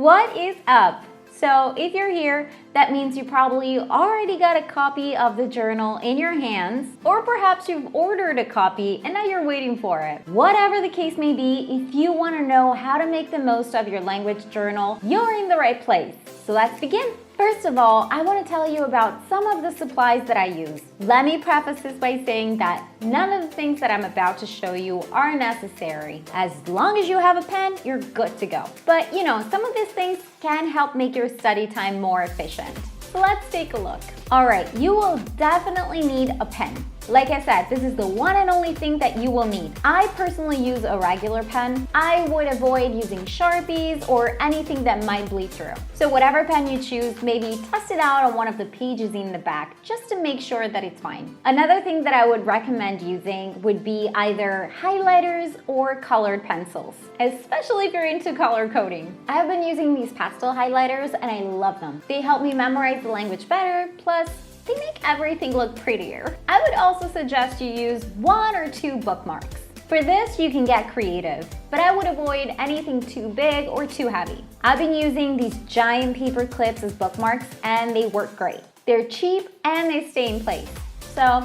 What is up? So if you're here, that means you probably already got a copy of the journal in your hands, or perhaps you've ordered a copy and now you're waiting for it. Whatever the case may be, if you want to know how to make the most of your language journal, you're in the right place. So let's begin. First of all, I want to tell you about some of the supplies that I use. Let me preface this by saying that none of the things that I'm about to show you are necessary. As long as you have a pen, you're good to go. But some of these things can help make your study time more efficient. So let's take a look. All right, you will definitely need a pen. Like I said, this is the one and only thing that you will need. I personally use a regular pen. I would avoid using Sharpies or anything that might bleed through. So whatever pen you choose, maybe test it out on one of the pages in the back just to make sure that it's fine. Another thing that I would recommend using would be either highlighters or colored pencils, especially if you're into color coding. I have been using these pastel highlighters and I love them. They help me memorize the language better, plus they make everything look prettier. I would also suggest you use 1 or 2 bookmarks. For this, you can get creative, but I would avoid anything too big or too heavy. I've been using these giant paper clips as bookmarks and they work great. They're cheap and they stay in place. So,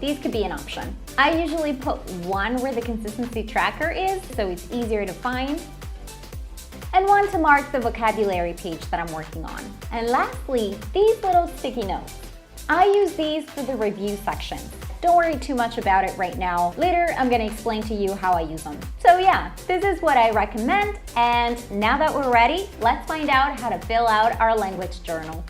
these could be an option. I usually put one where the consistency tracker is, so it's easier to find, and one to mark the vocabulary page that I'm working on. And lastly, these little sticky notes. I use these for the review section. Don't worry too much about it right now. Later, I'm gonna explain to you how I use them. So yeah, this is what I recommend. And now that we're ready, let's find out how to fill out our language journal.